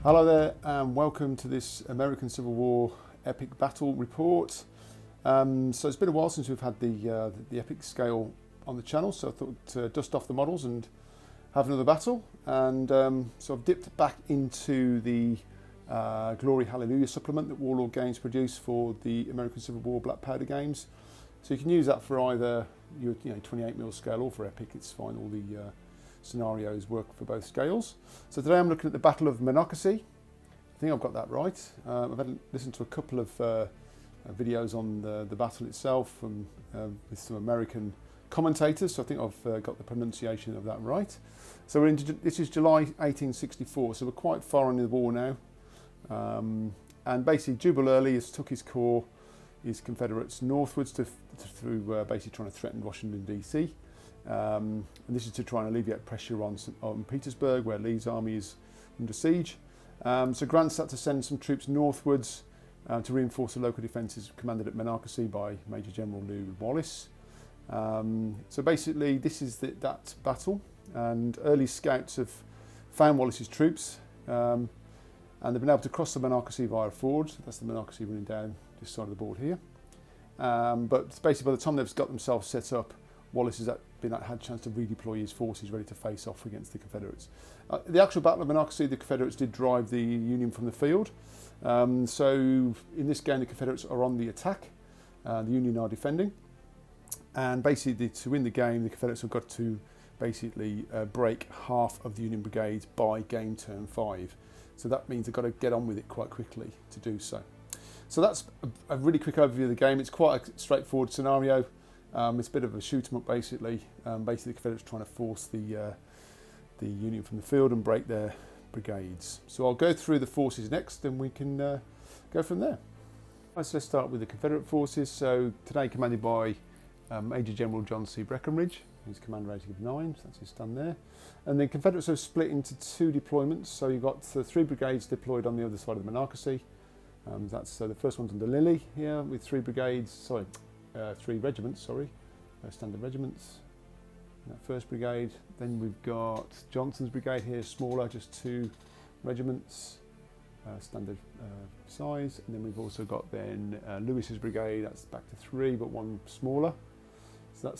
Hello there and welcome to this American Civil War epic battle report. So it's been a while since we've had the epic scale on the channel, so I thought to dust off the models and have another battle. And so I've dipped back into the Glory Hallelujah supplement that Warlord Games produced for the American Civil War Black Powder games. So you can use that for either your 28mm scale or for epic. It's fine. All the scenarios work for both scales. So today I'm looking at the Battle of Monocacy. I think I've got that right. I've had listened to a couple of videos on the battle itself from with some American commentators, so I think I've got the pronunciation of that right. So this is July 1864, so we're quite far in the war now. And basically Jubal Early has took his corps, his Confederates, northwards through basically trying to threaten Washington DC. And this is to try and alleviate pressure on Petersburg, where Lee's army is under siege. So Grant's had to send some troops northwards to reinforce the local defences commanded at Monocacy by Major General Lew Wallace. So basically this is that battle, and early scouts have found Wallace's troops, and they've been able to cross the Monocacy via a ford. That's the Monocacy running down this side of the board here. But basically by the time they've got themselves set up, Wallace has had a chance to redeploy his forces ready to face off against the Confederates. The actual Battle of Monocacy, the Confederates did drive the Union from the field. So in this game the Confederates are on the attack, the Union are defending. And basically to win the game the Confederates have got to basically break half of the Union brigades by game turn 5. So that means they've got to get on with it quite quickly to do so. So that's a really quick overview of the game. It's quite a straightforward scenario. It's a bit of a shoot 'em up basically. Basically the Confederates trying to force the Union from the field and break their brigades. So I'll go through the forces next and we can go from there. So let's start with the Confederate forces. So today commanded by Major General John C. Breckinridge, who's command rating of 9, so that's his stand there. And the Confederates have split into 2 deployments. So you've got 3 brigades deployed on the other side of the Monocacy. The first one's under Lilly here with 3 regiments, standard regiments in that first brigade. Then we've got Johnson's brigade here, smaller, just 2 regiments, standard size. And then we've also got then Lewis's brigade, that's back to 3, but 1 smaller. So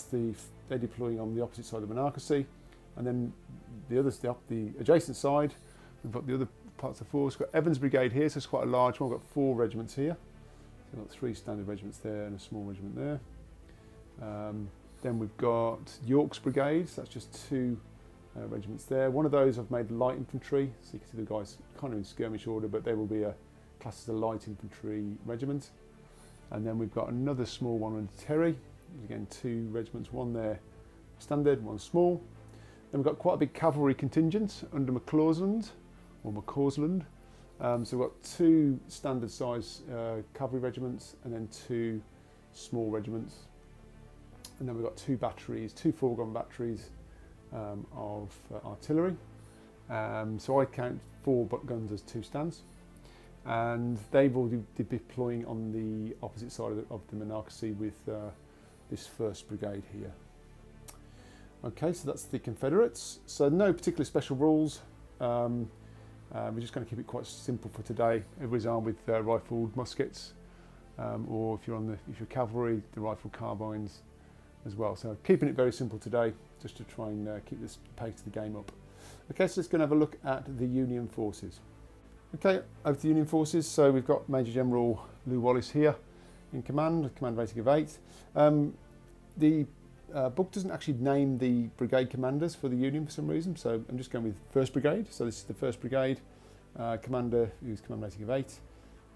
they're deploying on the opposite side of the Monocacy. And then the adjacent side, we've got the other parts of the force. We've got Evans' brigade here, so it's quite a large one. We've got 4 regiments here. So we've got 3 standard regiments there and a small regiment there. Then we've got York's brigade, so that's just 2 regiments there. One of those I've made light infantry, so you can see the guys kind of in skirmish order, but they will be classed as a light infantry regiment. And then we've got another small one under Terry. Again, 2 regiments, 1 there standard, 1 small. Then we've got quite a big cavalry contingent under McCausland. So we've got 2 standard size cavalry regiments and then 2 small regiments. And then we've got 2 batteries, 2 four-gun batteries of artillery. So I count 4 guns as 2 stands. And they will be deploying on the opposite side of the Monocacy with this first brigade here. Okay, so that's the Confederates. So no particular special rules. We're just going to keep it quite simple for today. Everybody's armed with rifled muskets, or if you're cavalry, the rifled carbines as well. So keeping it very simple today, just to try and keep this pace of the game up. Okay, so let's go and have a look at the Union forces. Okay, over to the Union forces. So we've got Major General Lew Wallace here in command rating of 8. The book doesn't actually name the brigade commanders for the Union for some reason, so I'm just going with 1st Brigade. So this is the 1st Brigade commander, who's command rating of 8.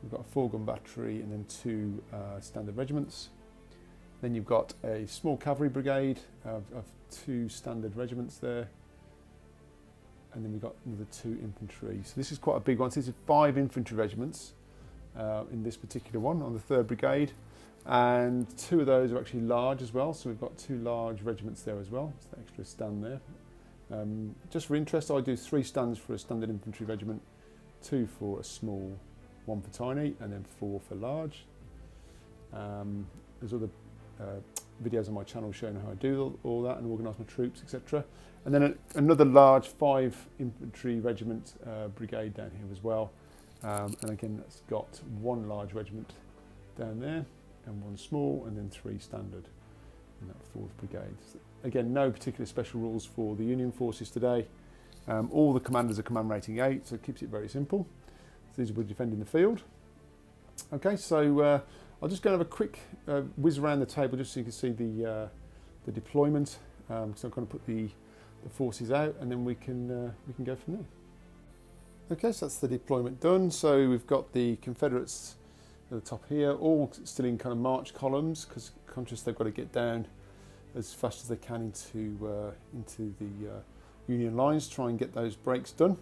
We've got a 4-gun battery and then 2 standard regiments. Then you've got a small cavalry brigade of 2 standard regiments there. And then we've got another 2 infantry. So this is quite a big one. So this is 5 infantry regiments in this particular one on the 3rd Brigade. And 2 of those are actually large as well, so we've got 2 large regiments there as well. It's the extra stand there. Just for interest, I do 3 stands for a standard infantry regiment, 2 for a small, 1 for tiny, and then 4 for large. There's other videos on my channel showing how I do all that and organise my troops, etc. And then another large 5 infantry regiment brigade down here as well. And again, that's got 1 large regiment down there and 1 small, and then 3 standard in that 4th brigade. So again, no particular special rules for the Union forces today. All the commanders are command rating 8, so it keeps it very simple. So these will be defending the field. Okay, so I'll just go and have a quick whiz around the table just so you can see the deployment. So I'm going to put the forces out, and then we can go from there. Okay, so that's the deployment done. So we've got the Confederates at the top here, all still in kind of march columns, because conscious they've got to get down as fast as they can into the Union lines, try and get those breaks done.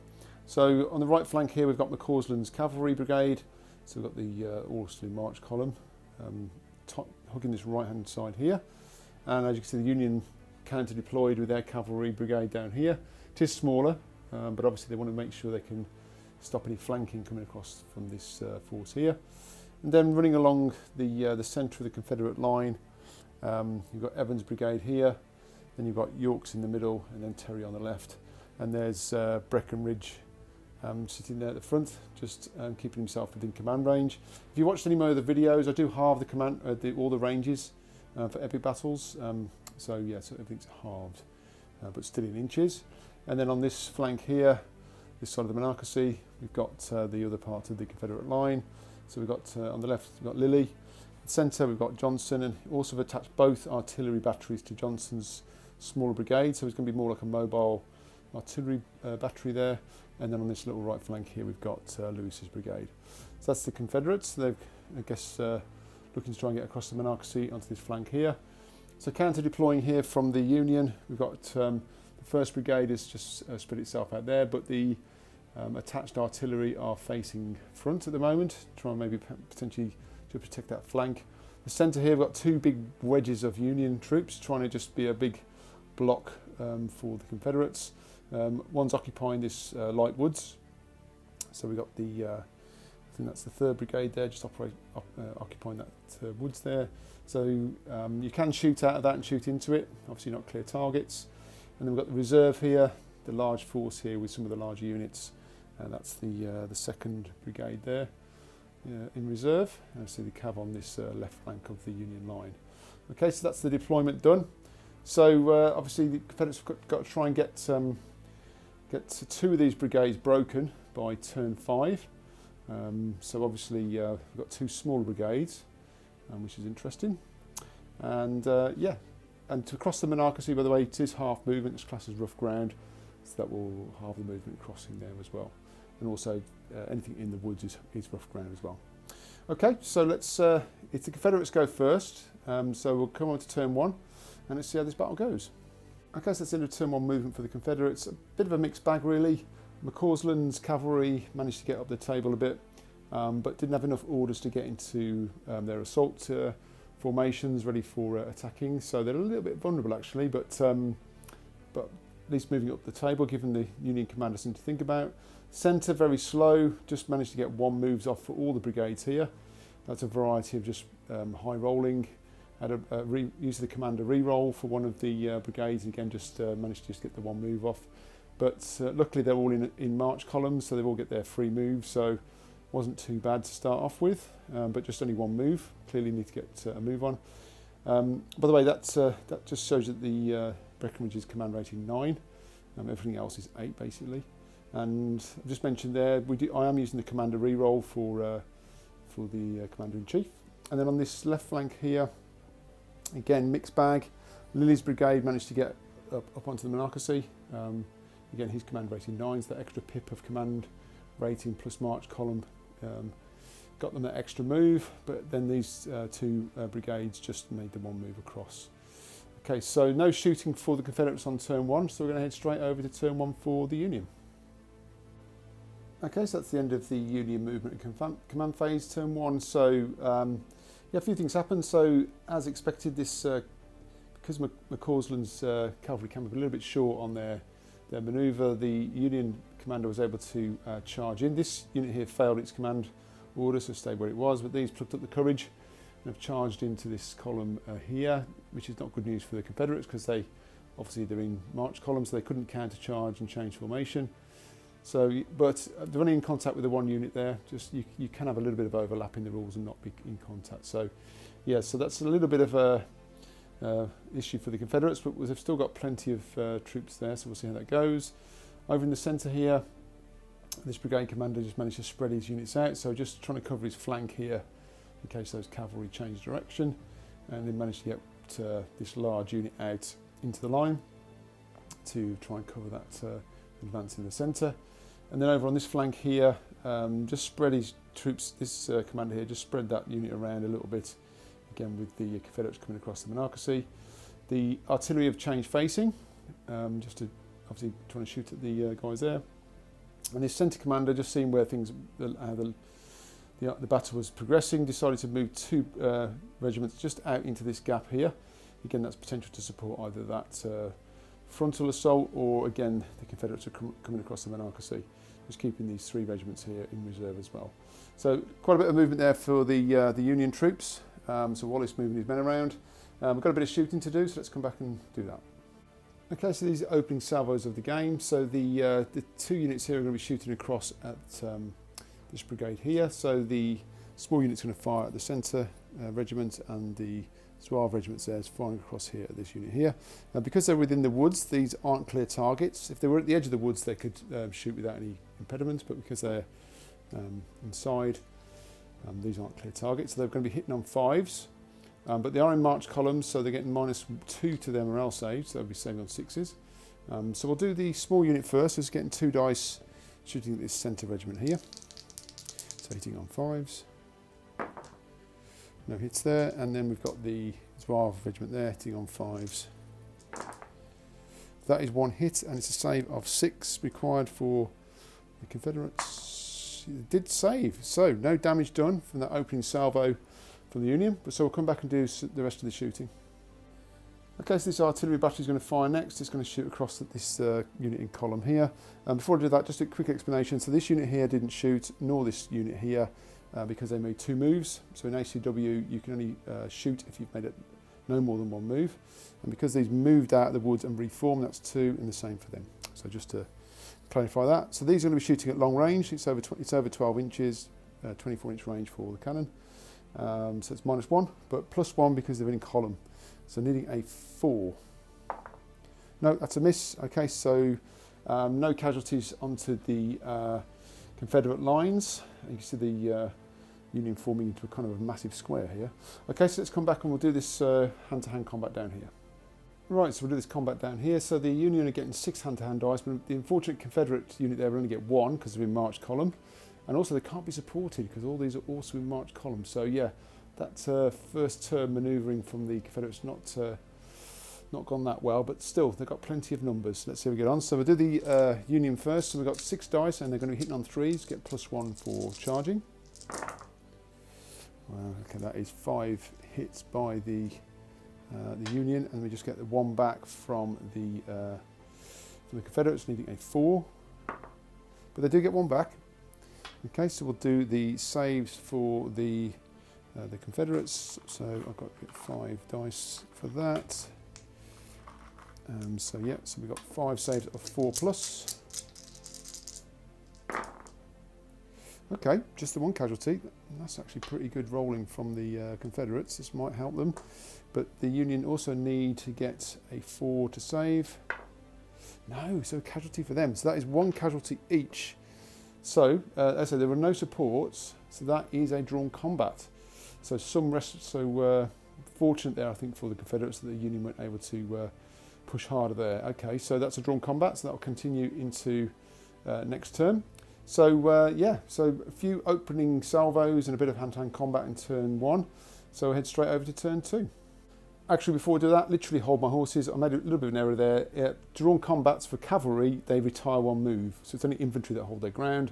So on the right flank here, we've got McCausland's cavalry brigade. So we've got the all still in march column, hugging this right hand side here. And as you can see, the Union counter deployed with their cavalry brigade down here. It is smaller, but obviously they want to make sure they can stop any flanking coming across from this force here. And then running along the centre of the Confederate line, you've got Evans' brigade here, then you've got York's in the middle, and then Terry on the left. And there's Breckinridge sitting there at the front, just keeping himself within command range. If you watched any more of the videos, I do halve the command, all the ranges for epic battles. So yeah, so everything's halved, but still in inches. And then on this flank here, this side of the Monocacy, we've got the other part of the Confederate line. So we've got on the left, we've got Lilly. The centre, we've got Johnson, and also have attached both artillery batteries to Johnson's smaller brigade. So it's going to be more like a mobile artillery battery there. And then on this little right flank here, we've got Lewis's brigade. So that's the Confederates. They're, I guess, looking to try and get across the Monocacy onto this flank here. So counter deploying here from the Union, we've got the 1st Brigade has just spread itself out there, but the attached artillery are facing front at the moment, trying maybe potentially to protect that flank. The centre here, we've got 2 big wedges of Union troops trying to just be a big block for the Confederates. One's occupying this light woods, so we've got the I think that's the 3rd Brigade there, just occupying that woods there. So you can shoot out of that and shoot into it, obviously not clear targets. And then we've got the reserve here, the large force here with some of the larger units, and that's the 2nd Brigade there in reserve. And I see the cav on this left flank of the Union line. Okay, so that's the deployment done. So obviously the Confederates have got to try and get 2 of these brigades broken by turn 5. So obviously we've got 2 smaller brigades, which is interesting. And yeah, and to cross the Monocacy, by the way, it is half movement, it's classed as rough ground, so that will halve the movement crossing there as well. And also anything in the woods is rough ground as well. Okay, so let's, if the Confederates go first, so we'll come on to turn 1 and let's see how this battle goes. Okay, so that's the end of turn 1 movement for the Confederates. A bit of a mixed bag really. McCausland's cavalry managed to get up the table a bit, but didn't have enough orders to get into their assault formations ready for attacking. So they're a little bit vulnerable actually, but at least moving up the table, giving the Union commander something to think about. Centre very slow, just managed to get 1 moves off for all the brigades here. That's a variety of just high rolling. Had used the commander re-roll for one of the brigades, again just managed to just get the 1 move off. But luckily they're all in march columns, so they've all got their free moves, so wasn't too bad to start off with, but just only 1 move. Clearly need to get a move on. By the way, that just shows that the Breckinridge is command rating 9. Everything else is 8 basically. And I've just mentioned there, I am using the commander re-roll for the commander-in-chief. And then on this left flank here, again mixed bag. Lilly's brigade managed to get up onto the Monocacy. Again, he's command rating 9, so that extra pip of command rating plus march column got them that extra move, but then these 2 brigades just made the 1 move across. Okay, so no shooting for the Confederates on turn 1, so we're going to head straight over to turn 1 for the Union. Okay, so that's the end of the Union movement and command phase, turn 1. So yeah, a few things happened. So as expected, this because McCausland's cavalry came up a little bit short on their manoeuvre, the Union commander was able to charge in. This unit here failed its command order, so stayed where it was, but these plucked up the courage and have charged into this column here, which is not good news for the Confederates because they're in march columns, so they couldn't counter-charge and change formation. So, but they're only in contact with the one unit there. Just you can have a little bit of overlap in the rules and not be in contact. So, yeah, so that's a little bit of a issue for the Confederates, but they've still got plenty of troops there, so we'll see how that goes. Over in the centre here, this brigade commander just managed to spread his units out, so just trying to cover his flank here in case those cavalry change direction, and then managed to get this large unit out into the line to try and cover that advance in the centre. And then over on this flank here, just spread his troops, this commander here, just spread that unit around a little bit, again with the Confederates coming across the Monocacy. The artillery have changed facing, just to obviously trying to shoot at the guys there. And this centre commander, just seeing where things, the battle was progressing, decided to move 2 regiments just out into this gap here. Again, that's potential to support either that frontal assault or, again, the Confederates are coming across the Monocacy, just keeping these 3 regiments here in reserve as well. So quite a bit of movement there for the Union troops. So Wallace moving his men around. We've got a bit of shooting to do, so let's come back and do that. Okay, so these are opening salvos of the game. So the 2 units here are going to be shooting across at this brigade here. So the small unit's going to fire at the centre regiment, and the Zouave regiment there is firing across here at this unit here. Because they're within the woods, these aren't clear targets. If they were at the edge of the woods, they could shoot without any impediment, but because they're inside, these aren't clear targets. So they're going to be hitting on 5s. But they are in march columns, so they're getting -2 to their morale saves, so they'll be saving on 6s. So we'll do the small unit first, just getting 2 dice shooting at this centre regiment here. So hitting on 5s. No hits there, and then we've got the Zouave regiment there hitting on 5s. That is 1 hit, and it's a save of 6 required for the Confederates. It did save, so no damage done from that opening salvo from the Union, but so we'll come back and do the rest of the shooting. Okay, so this artillery battery is going to fire next. It's going to shoot across this unit in column here. Before I do that, just a quick explanation. So this unit here didn't shoot, nor this unit here, because they made 2 moves. So in ACW, you can only shoot if you've made it no more than 1 move. And because these moved out of the woods and reformed, that's 2, and the same for them. So just to clarify that. So these are going to be shooting at long range. It's over 12 inches, 24-inch range for the cannon. So it's -1, but +1 because they're in column. So needing a 4. No, that's a miss. Okay, so no casualties onto the Confederate lines. You can see the Union forming into a kind of a massive square here. Okay, so let's come back and we'll do this hand-to-hand combat down here. Right, so we'll do this combat down here. So the Union are getting 6 hand-to-hand dice, but the unfortunate Confederate unit there will only get 1 because they're in march column. And also they can't be supported because all these are also in march column. So yeah, that first turn manoeuvring from the Confederates not gone that well, but still they've got plenty of numbers. Let's see how we get on. So we'll do the Union first. So we've got 6 dice and they're going to be hitting on 3s, get +1 for charging. Okay, that is 5 hits by the Union, and we just get the 1 back from the Confederates, needing a 4. But they do get 1 back. Okay, so we'll do the saves for the Confederates. So I've got to get 5 dice for that. So yeah, so we've got 5 saves of 4+. Okay, just the 1 casualty. That's actually pretty good rolling from the Confederates. This might help them. But the Union also need to get a 4 to save. No, so a casualty for them. So that is 1 casualty each. So, as I said, there were no supports, so that is a drawn combat. So fortunate there, I think, for the Confederates that the Union weren't able to push harder there. Okay, so that's a drawn combat, so that will continue into next turn. So yeah, so a few opening salvos and a bit of hand-to-hand combat in turn 1. So we'll head straight over to turn 2. Actually, before we do that, literally hold my horses. I made a little bit of an error there. Drawn combats for cavalry, they retire 1 move. So it's only infantry that hold their ground.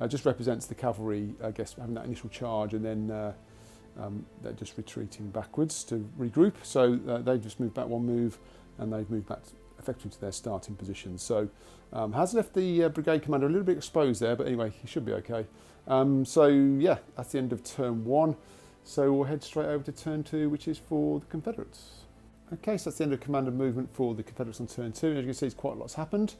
Just represents the cavalry, I guess, having that initial charge and then they're just retreating backwards to regroup. So they've just moved back 1 move and they've moved back effectively to their starting position. So has left the brigade commander a little bit exposed there, but anyway, he should be okay. So yeah, that's the end of turn 1. So we'll head straight over to turn 2, which is for the Confederates. Okay, so that's the end of command and movement for the Confederates on turn 2. As you can see, quite a lot's happened.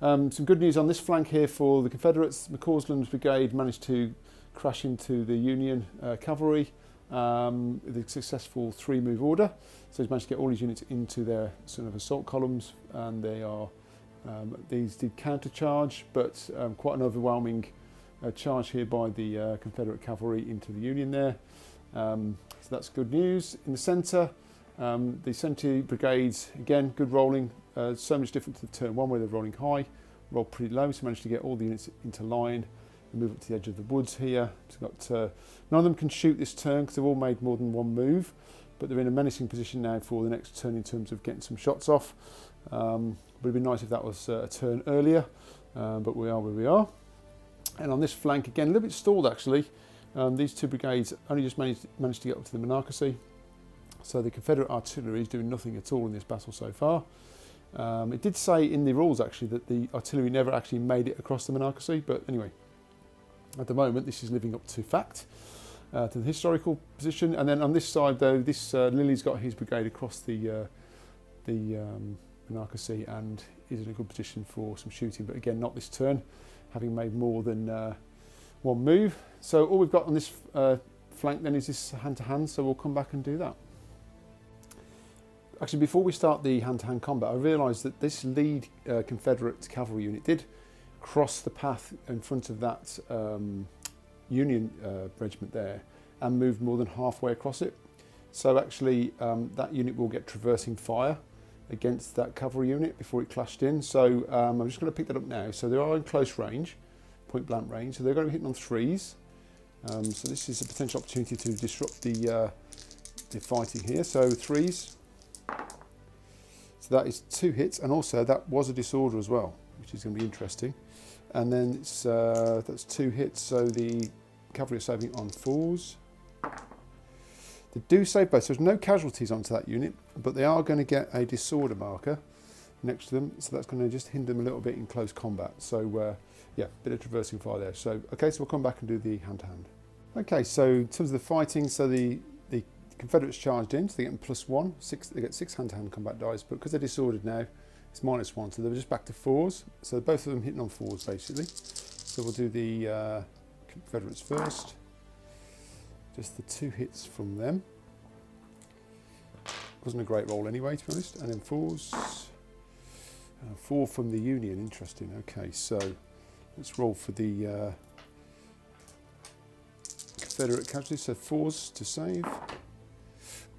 Some good news on this flank here for the Confederates. McCausland's brigade managed to crash into the Union cavalry with a successful 3-move order. So he's managed to get all his units into their sort of assault columns, and they are these did countercharge, but quite an overwhelming charge here by the Confederate cavalry into the Union there. So that's good news. In the centre, the centre brigades, again, good rolling. So much different to the turn 1 where they're rolling high, roll pretty low, so managed to get all the units into line and move up to the edge of the woods here. So got, none of them can shoot this turn because they've all made more than one move, but they're in a menacing position now for the next turn in terms of getting some shots off. Would have been nice if that was a turn earlier, but we are where we are. And on this flank, again, a little bit stalled actually. These two brigades only just managed to get up to the Monocacy. So the Confederate artillery is doing nothing at all in this battle so far. It did say in the rules actually that the artillery never actually made it across the Monocacy, but anyway, at the moment this is living up to fact, to the historical position. And then on this side though, this Lily's got his brigade across the Monocacy and is in a good position for some shooting, but again not this turn, having made more than one move. So all we've got on this flank then is this hand-to-hand, so we'll come back and do that. Actually, before we start the hand-to-hand combat, I realised that this lead Confederate cavalry unit did cross the path in front of that Union regiment there and moved more than halfway across it. So actually that unit will get traversing fire against that cavalry unit before it clashed in. So I'm just going to pick that up now. So they are in close range, point blank range, so they're going to be hitting on 3s. So this is a potential opportunity to disrupt the fighting here. So 3s. So that is 2 hits, and also that was a disorder as well, which is going to be interesting. And then it's, that's 2 hits, so the cavalry are saving on 4s. They do save both, so there's no casualties onto that unit, but they are going to get a disorder marker next to them, so that's going to just hinder them a little bit in close combat. So yeah, bit of traversing fire there. So okay, so we'll come back and do the hand-to-hand. Okay, so in terms of the fighting, so the Confederates charged in, so they get +1, they get 6 hand-to-hand combat dice, but because they're disordered now, it's -1, so they're just back to 4s. So both of them hitting on 4s basically. So we'll do the Confederates first. Just the 2 hits from them. Wasn't a great roll anyway, to be honest. And then 4s. 4 from the Union, interesting. Okay, so let's roll for the Confederate casualties. So 4s to save.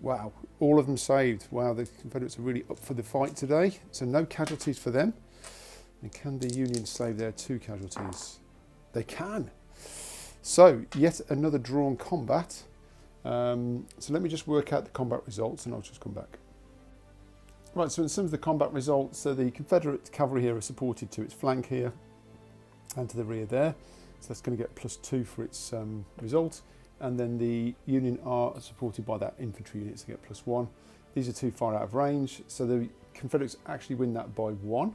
Wow, all of them saved. Wow, the Confederates are really up for the fight today. So no casualties for them. And can the Union save their 2 casualties? They can. So yet another drawn combat. So let me just work out the combat results and I'll just come back. Right, so in terms of the combat results, so the Confederate cavalry here are supported to its flank here and to the rear there. So that's going to get +2 for its result. And then the Union are supported by that infantry unit to get +1. These are too far out of range, so the Confederates actually win that by 1.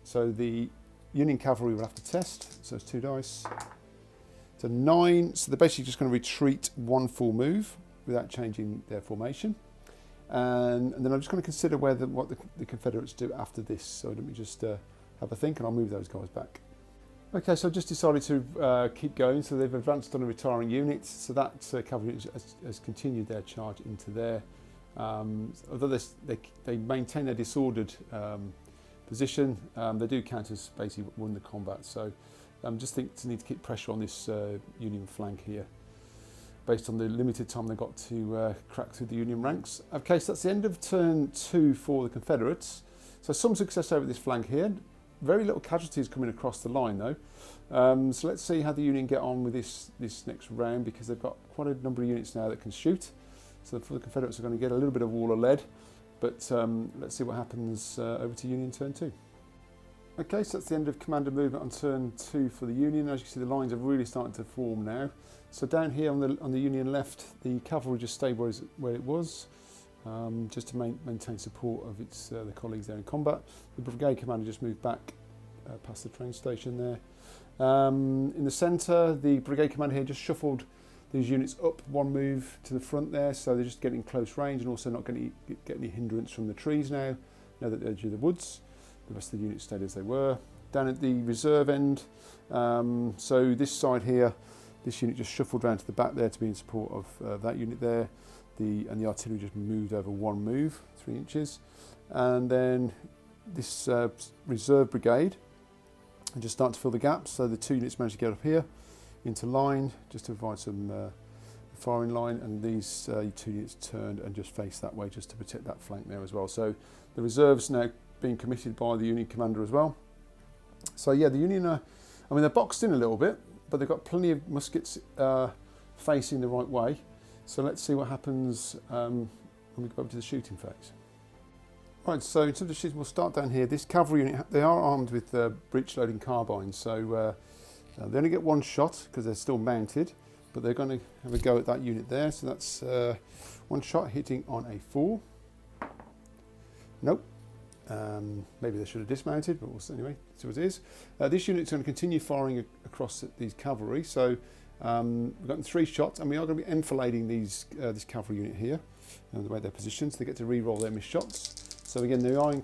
So the Union cavalry will have to test, so it's 2 dice. So 9, so they're basically just going to retreat 1 full move without changing their formation. And then I'm just going to consider what the Confederates do after this. So let me just have a think and I'll move those guys back. Okay, so I've just decided to keep going. So they've advanced on a retiring unit. So that cavalry has continued their charge into there. Although they maintain their disordered position, they do count as basically won the combat. So just think to need to keep pressure on this Union flank here, based on the limited time they got to crack through the Union ranks. Okay, so that's the end of turn 2 for the Confederates. So some success over this flank here. Very little casualties coming across the line though. So let's see how the Union get on with this next round, because they've got quite a number of units now that can shoot. So for the Confederates are going to get a little bit of wall of lead, but let's see what happens over to Union turn 2. Okay, so that's the end of command and movement on turn 2 for the Union. As you can see, the lines are really starting to form now. So down here on the Union left, the cavalry just stayed where it was. Just to maintain support of the colleagues there in combat. The brigade commander just moved back past the train station there. In the centre, the brigade commander here just shuffled these units up one move to the front there, so they're just getting close range and also not going to get any hindrance from the trees now that they're edge of the woods. The rest of the units stayed as they were. Down at the reserve end, so this side here, this unit just shuffled round to the back there to be in support of that unit there. And the artillery just moved over one move, 3 inches. And then this reserve brigade, and just start to fill the gaps. So the 2 units managed to get up here into line just to provide some firing line, and these 2 units turned and just faced that way just to protect that flank there as well. So the reserves now being committed by the Union commander as well. So yeah, the Union are, I mean, they're boxed in a little bit, but they've got plenty of muskets facing the right way. So let's see what happens when we go over to the shooting phase. Right, so in terms of shooting, we'll start down here. This cavalry unit, they are armed with breech loading carbines, so they only get 1 shot because they're still mounted, but they're going to have a go at that unit there. So that's 1 shot hitting on a 4. Nope. Maybe they should have dismounted, but anyway, see what it is. This unit's going to continue firing across these cavalry. So we've got 3 shots, and we are going to be enfilading this cavalry unit here, the way they're positioned. So they get to re-roll their missed shots. So again, they are in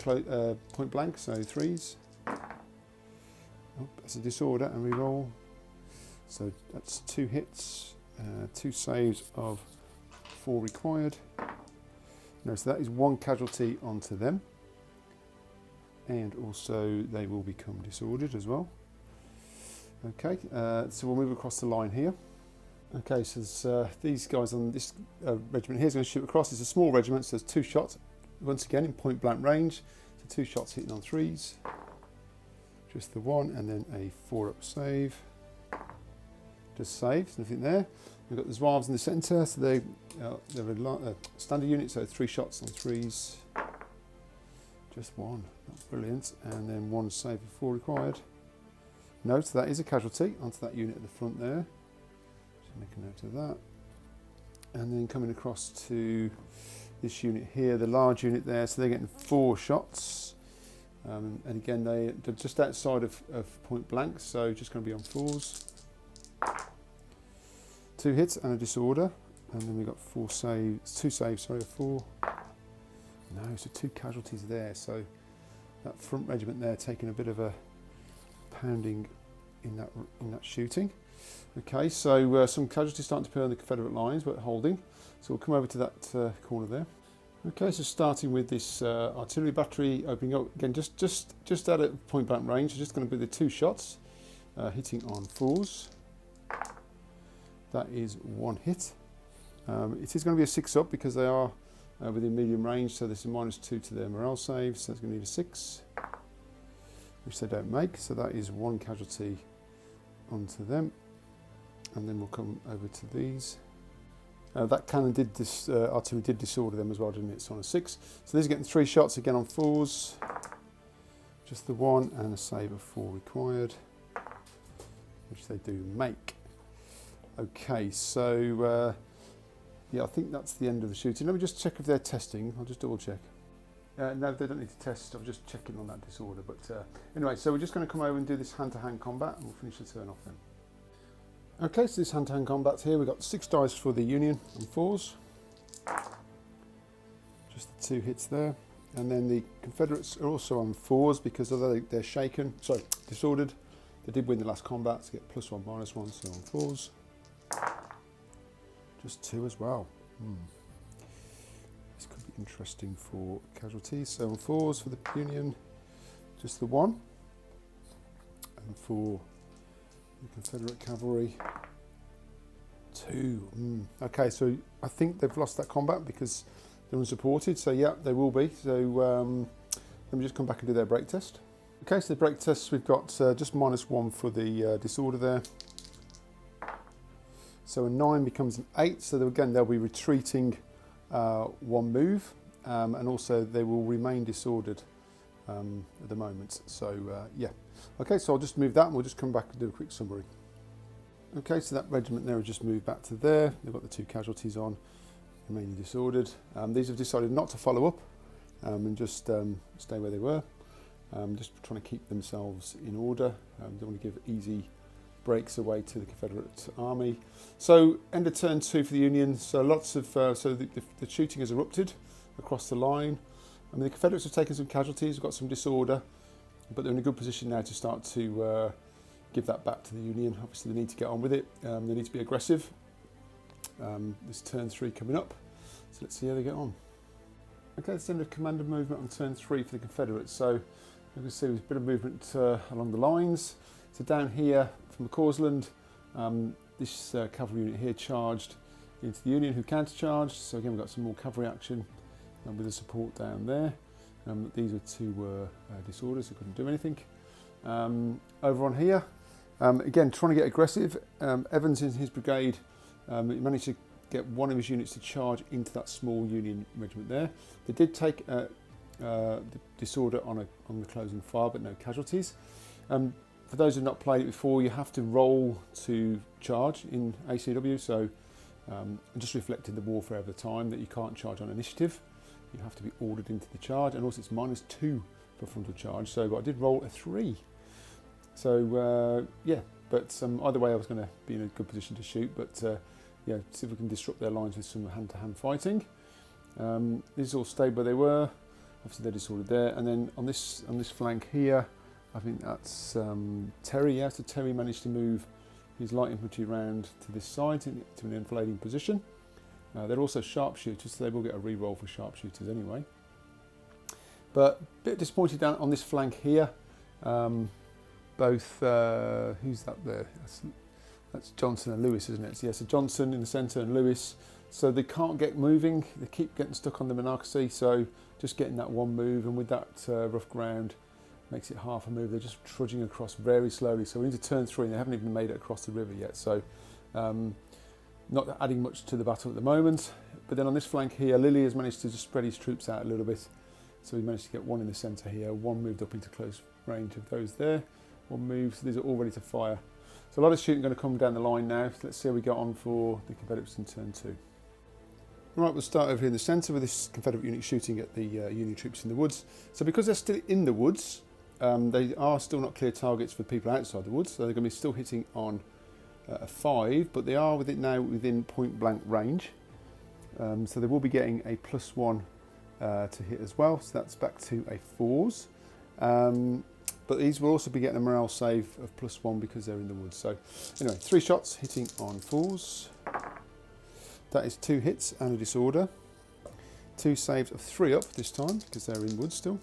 point blank, so 3s. Oh, that's a disorder and re-roll. So that's 2 hits, 2 saves of 4 required. No, so that is 1 casualty onto them. And also they will become disordered as well. Okay, so we'll move across the line here. Okay, so these guys on this regiment here is going to shoot across. It's a small regiment, so there's 2 shots. Once again in point blank range, so 2 shots hitting on 3s. Just the 1, and then a 4-up save. Just saves, nothing there. We've got the Zouaves in the centre, so they're a standard unit, so 3 shots on 3s. Just 1, that's brilliant. And then 1 save of 4 required. Note that is a casualty onto that unit at the front there. Just make a note of that. And then coming across to this unit here, the large unit there, so they're getting 4 shots. And again, they're just outside of point blank, so just going to be on 4s. 2 hits and a disorder, and then we've got 2 saves, sorry, of 4. No, so 2 casualties there, so that front regiment there taking a bit of a pounding in that shooting. Okay, so some casualties starting to appear on the Confederate lines, but holding. So we'll come over to that corner there. Okay, so starting with this artillery battery, opening up again, just out at point blank range. Just going to be the 2 shots, hitting on 4s. That is 1 hit. It is going to be a 6-up because they are within medium range, so this is -2 to their morale save, so it's going to need a 6, which they don't make. So that is 1 casualty onto them, and then we'll come over to these. That cannon artillery did disorder them as well, didn't it? It's on a 6. So these are getting 3 shots again on 4s. Just the 1 and a save of 4 required, which they do make. Okay, so yeah, I think that's the end of the shooting. Let me just check if they're testing. I'll just double check. No, they don't need to test. I'm just checking on that disorder. But anyway, so we're just going to come over and do this hand-to-hand combat, and we'll finish the turn off then. Okay, so this hand-to-hand combat here, we've got 6 dice for the Union on 4s. Just the 2 hits there. And then the Confederates are also on 4s because although they're disordered, they did win the last combat to get +1, -1, so on 4s. Just 2 as well. This could be interesting for casualties. So on 4s for the Union, just the 1. And for the Confederate cavalry, 2. Okay, so I think they've lost that combat because they're unsupported. So yeah, they will be. So let me just come back and do their break test. Okay, so the break tests, we've got just -1 for the disorder there. So a 9 becomes an 8, so again they'll be retreating 1 move, and also they will remain disordered at the moment. So yeah, okay, so I'll just move that and we'll just come back and do a quick summary. Okay, so that regiment there has just moved back to there. They've got the 2 casualties on, remaining disordered. These have decided not to follow up and just stay where they were, just trying to keep themselves in order. Don't want to give easy breaks away to the Confederate army. So end of turn 2 for the Union. So lots of the shooting has erupted across the line. I mean, the Confederates have taken some casualties, have got some disorder, but they're in a good position now to start to give that back to the Union. Obviously, they need to get on with it. They need to be aggressive. This turn 3 coming up, so let's see how they get on. Okay, let's end of commander movement on turn 3 for the Confederates. So you can see there's a bit of movement along the lines. So down here from the Causland, this cavalry unit here charged into the Union, who countercharged. So again, we've got some more cavalry action with the support down there. These are two disorders, who couldn't do anything. Over on here, again, trying to get aggressive. Evans in his brigade, he managed to get one of his units to charge into that small Union regiment there. They did take the disorder on the closing fire, but no casualties. For those who have not played it before, you have to roll to charge in ACW, so just reflected the warfare of the time that you can't charge on initiative. You have to be ordered into the charge, and also it's -2 for frontal charge, so I did roll a 3. So yeah, but either way I was going to be in a good position to shoot, but yeah, see if we can disrupt their lines with some hand-to-hand fighting. These all stayed where they were. Obviously they're disordered there, and then on this flank here, I think that's Terry. Yeah, so Terry managed to move his light infantry round to this side to an enfilading position. They're also sharpshooters, so they will get a re-roll for sharpshooters anyway. But a bit disappointed down on this flank here. Both who's that there? That's Johnson and Lewis, isn't it? So, yeah, so Johnson in the centre and Lewis. So they can't get moving. They keep getting stuck on the Monocacy. So just getting that one move, and with that rough ground, makes it half a move. They're just trudging across very slowly. So we need to turn 3, and they haven't even made it across the river yet. So not adding much to the battle at the moment. But then on this flank here, Lilly has managed to just spread his troops out a little bit. So he managed to get one in the centre here, one moved up into close range of those there. One move, so these are all ready to fire. So a lot of shooting going to come down the line now. So let's see how we get on for the Confederates in turn 2. Right, we'll start over here in the centre with this Confederate unit shooting at the Union troops in the woods. So because they're still in the woods, they are still not clear targets for people outside the woods. So they're going to be still hitting on a 5, but they are within point blank range. So they will be getting a +1 to hit as well. So that's back to a 4s. But these will also be getting a morale save of +1 because they're in the woods. So anyway, 3 shots hitting on 4s. That is 2 hits and a disorder. 2 saves of 3 up this time because they're in woods still.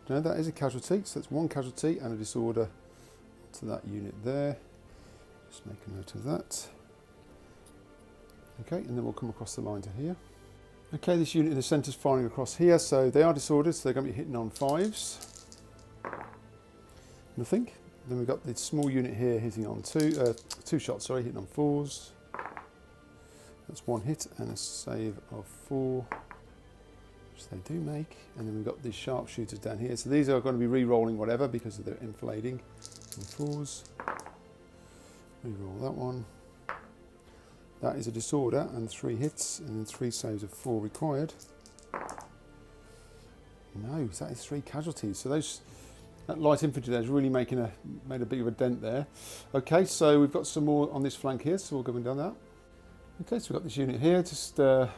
Now that is a casualty, so that's 1 casualty and a disorder to that unit there. Just make a note of that. Okay, and then we'll come across the line to here. Okay, this unit in the centre is firing across here, so they are disordered, so they're going to be hitting on 5s. Nothing. Then we've got the small unit here hitting on 2 shots, sorry, hitting on 4s. That's 1 hit and a save of 4, which they do make. And then we've got these sharpshooters down here. So these are going to be re-rolling whatever because of their enfilading on 4s. Re-roll that one. That is a disorder and 3 hits and then 3 saves of 4 required. No, that is 3 casualties. So that light infantry there is really made a bit of a dent there. Okay, so we've got some more on this flank here, so we'll go and down that. Okay, so we've got this unit here, just going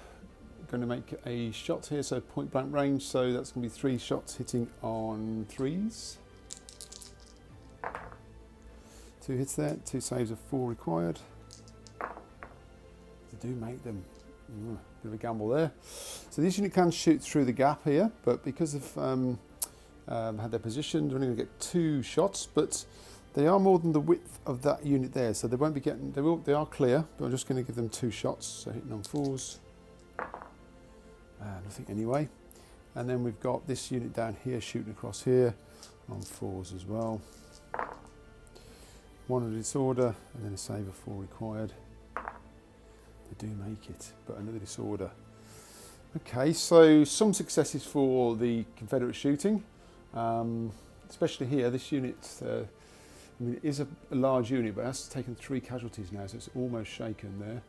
to make a shot here, so point blank range, so that's going to be 3 shots hitting on 3s. 2 hits there, 2 saves of 4 required. They do make them. Bit of a gamble there. So this unit can shoot through the gap here, but because of had their position, they're only going to get 2 shots, but they are more than the width of that unit there, so they won't be getting. They are clear, but I'm just going to give them 2 shots. So hitting on 4s, nothing anyway. And then we've got this unit down here shooting across here on 4s as well. 1 of disorder, and then a save of 4 required. They do make it, but another disorder. Okay, so some successes for the Confederate shooting, especially here. This unit, I mean, it is a large unit, but it has taken 3 casualties now, so it's almost shaken there.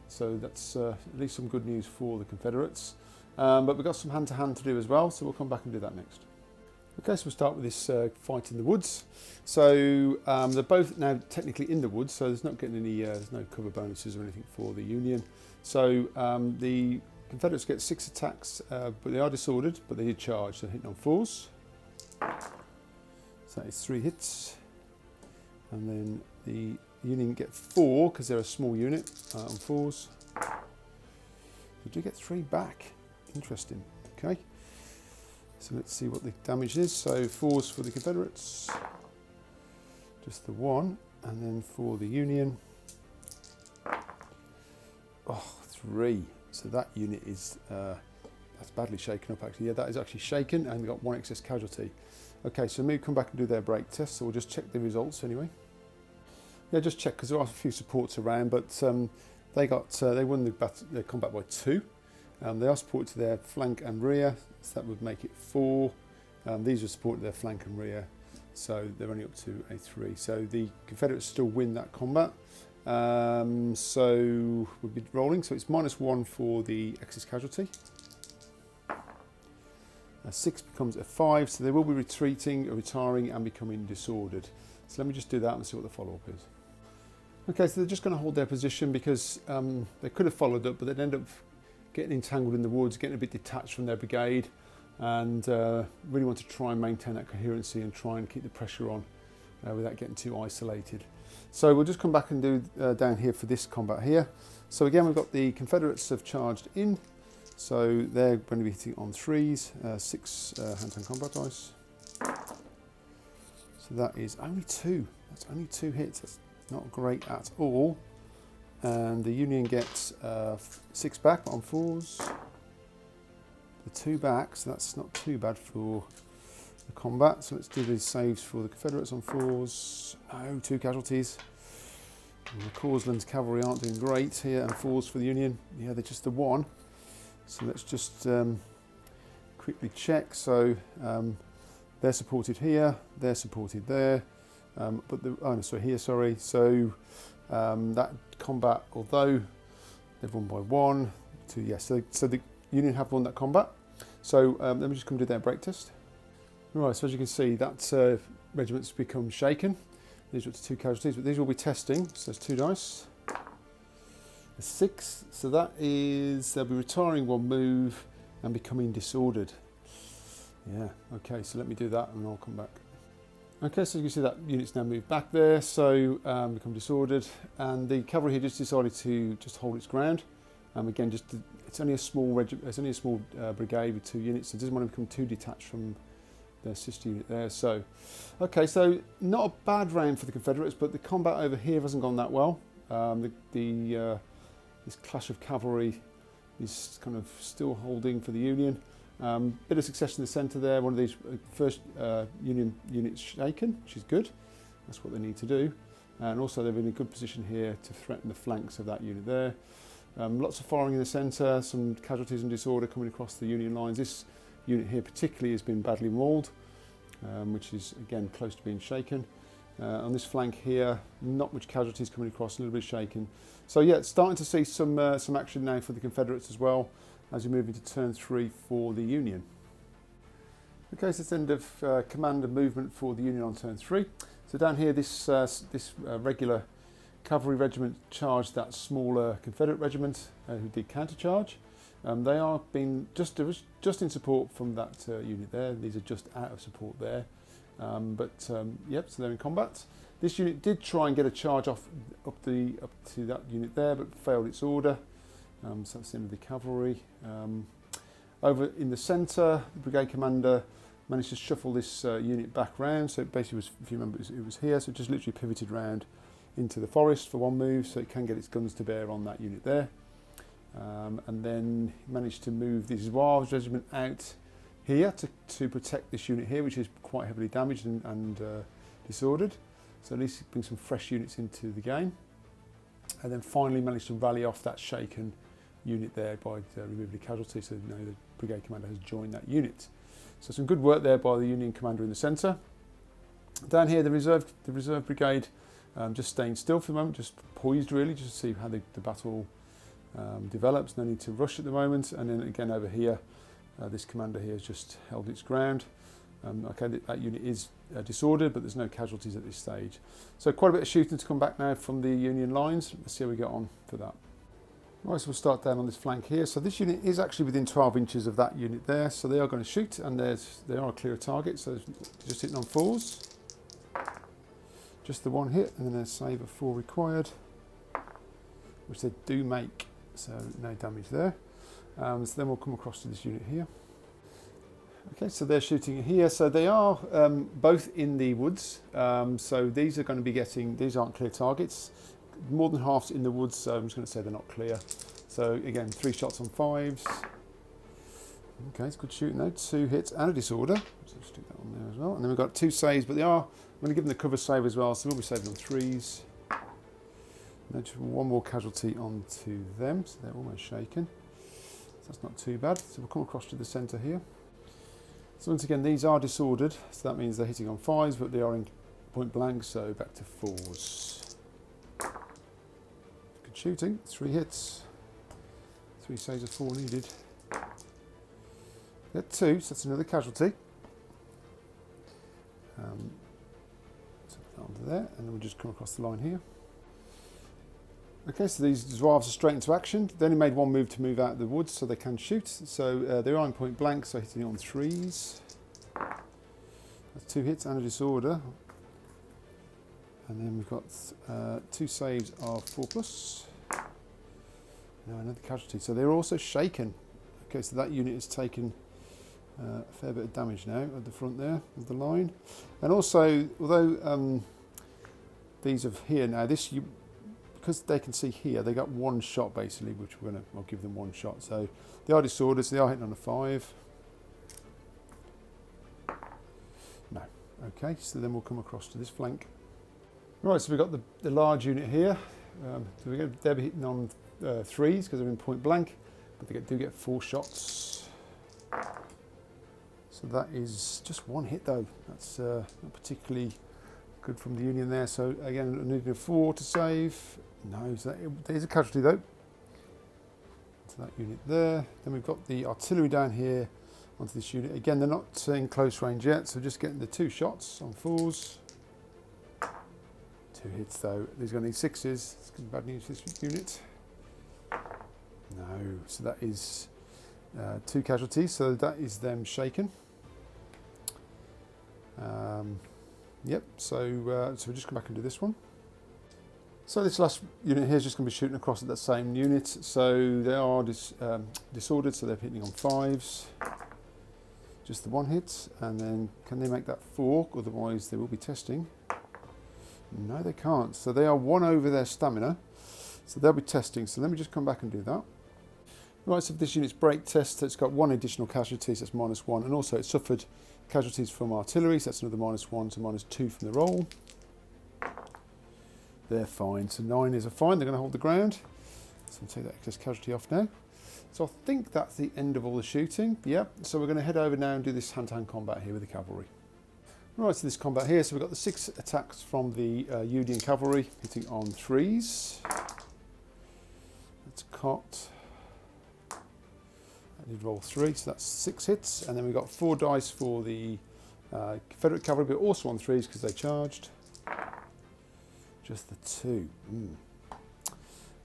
So that's at least some good news for the Confederates. But we've got some hand-to-hand to do as well, so we'll come back and do that next. Okay, so we'll start with this fight in the woods. So they're both now technically in the woods, so there's not getting any, there's no cover bonuses or anything for the Union. So the Confederates get 6 attacks, but they are disordered, but they did charge, so hitting on 4s. So that is 3 hits. And then the Union get 4, because they're a small unit, on 4s. You do get 3 back. Interesting. Okay. So let's see what the damage is. So 4s for the Confederates, just the 1, and then for the Union, 3. So that unit is that's badly shaken up actually. Yeah, that is actually shaken, and they got 1 excess casualty. Okay, so maybe come back and do their break test. So we'll just check the results anyway. Yeah, just check because there are a few supports around, but they won the combat by 2. They are supported to their flank and rear, so that would make it 4. These are supported to their flank and rear, so they're only up to a 3. So the Confederates still win that combat. So we'll be rolling. So it's -1 for the excess casualty. A 6 becomes a 5, so they will be retreating, or retiring, and becoming disordered. So let me just do that and see what the follow-up is. Okay, so they're just going to hold their position because they could have followed up, but they'd end up getting entangled in the woods, getting a bit detached from their brigade, and really want to try and maintain that coherency and try and keep the pressure on without getting too isolated. So we'll just come back and do down here for this combat here. So again, we've got the Confederates have charged in, so they're going to be hitting on 3s, 6 hand-to-hand combat dice. So that is only 2. That's only 2 hits. That's not great at all. And the Union gets 6 back on 4s. The 2 back, so that's not too bad for the combat. So let's do these saves for the Confederates on 4s. No, 2 casualties. And the Causland's cavalry aren't doing great here, and 4s for the Union. Yeah, they're just the 1. So let's just quickly check. So they're supported here, they're supported there, sorry. So that combat, although they've won by 1, 2, yes. So the Union have won that combat. So let me just come do their break test. Right, so as you can see, that regiment's become shaken. These are up to 2 casualties, but these will be testing. So there's 2 dice. A 6, so that is, they'll be retiring 1 move and becoming disordered. Yeah, okay, so let me do that and I'll come back. Okay, so you can see that unit's now moved back there, so become disordered, and the cavalry here just decided to just hold its ground. Again, it's only a small brigade with 2 units, so it doesn't want to become too detached from their sister unit there. So, okay, so not a bad round for the Confederates, but the combat over here hasn't gone that well. This clash of cavalry is kind of still holding for the Union. Bit of success in the centre there. One of these first Union units shaken, which is good. That's what they need to do. And also they're in a good position here to threaten the flanks of that unit there. Lots of firing in the centre, some casualties and disorder coming across the Union lines. This unit here particularly has been badly mauled, which is again close to being shaken. On this flank here, not much casualties coming across, a little bit shaken. So yeah, it's starting to see some action now for the Confederates as well, as we move into turn 3 for the Union. Okay, so it's the end of command and movement for the Union on turn 3. So down here, this regular cavalry regiment charged that smaller Confederate regiment who did countercharge. They are being just in support from that unit there. These are just out of support there. Yep, so they're in combat. This unit did try and get a charge off up to that unit there, but failed its order. So that's the end of the cavalry. Over in the centre, the brigade commander managed to shuffle this unit back round. So it basically was, if you remember, it was here. So it just literally pivoted round into the forest for 1 move, so it can get its guns to bear on that unit there. And then managed to move the Zouaves regiment out here to protect this unit here, which is quite heavily damaged and disordered. So at least it brings some fresh units into the game. And then finally managed to rally off that shaken unit there by removing the casualty. So now the brigade commander has joined that unit. So some good work there by the Union commander in the centre. Down here, the reserve brigade just staying still for the moment, just poised really, just to see how the battle develops. No need to rush at the moment. And then again over here, this commander here has just held its ground. Okay, that unit is disordered, but there's no casualties at this stage. So quite a bit of shooting to come back now from the Union lines. Let's see how we get on for that. Right, so we'll start down on this flank here. So this unit is actually within 12 inches of that unit there. So they are going to shoot, and they are a clear target. So just hitting on 4s. Just the one hit, and then a save of 4 required, which they do make. So no damage there. So then we'll come across to this unit here. Okay, so they're shooting here. So they are both in the woods. So these are going to be getting, these aren't clear targets. More than half's in the woods, so I'm just going to say they're not clear. So again, 3 shots on 5s. Okay, it's good shooting though. 2 hits and a disorder. So just stick that on there as well. And then we've got 2 saves, but I'm going to give them the cover save as well, so we'll be saving on 3s. And then just 1 more casualty onto them, so they're almost shaken. So that's not too bad. So we'll come across to the centre here. So once again, these are disordered, so that means they're hitting on 5s, but they are in point blank, so back to 4s. Good shooting, 3 hits. 3 saves of 4 needed. Get 2, so that's another casualty. So put that onto there, and then we'll just come across the line here. Okay, so these Zouaves are straight into action. They only made 1 move to move out of the woods, so they can shoot. So they are in point blank, so hitting it on 3s. That's 2 hits and a disorder. And then we've got 2 saves of 4+. Now another casualty. So they're also shaken. Okay, so that unit has taken a fair bit of damage now at the front there of the line. And also, although these are here now, because they can see here, they got 1 shot basically, which I'll give them 1 shot. So they are disordered, so they are hitting on a 5. No. Okay, so then we'll come across to this flank. Right, so we've got the large unit here. So they'll be hitting on 3s because they're in point blank, but they do get 4 shots. So that is just 1 hit though. That's not particularly good from the Union there. So again, needing a 4 to save. No, so there's a casualty though. So that unit there. Then we've got the artillery down here onto this unit. Again, they're not in close range yet, so just getting the 2 shots on 4s. 2 hits though. These are going to need 6s. It's going to be bad news for this unit. No, so that is 2 casualties. So that is them shaken. Yep. So we'll just come back and do this one. So this last unit here is just going to be shooting across at that same unit. So they are disordered, so they're hitting on 5s. Just the 1 hit, and then can they make that 4? Otherwise they will be testing. No, they can't. So they are 1 over their stamina. So they'll be testing. So let me just come back and do that. Right, so for this unit's break test, it's got 1 additional casualty, so that's -1. And also it suffered casualties from artillery, so that's another -1, so -2 from the roll. They're fine. So 9 is a fine. They're going to hold the ground. So I'll take that excess casualty off now. So I think that's the end of all the shooting. Yep. So we're going to head over now and do this hand-to-hand combat here with the cavalry. Right, so this combat here. So we've got the 6 attacks from the Union cavalry hitting on 3s. That's cocked. I did roll 3, so that's 6 hits. And then we've got 4 dice for the Confederate cavalry, but also on 3s because they charged. Just the 2.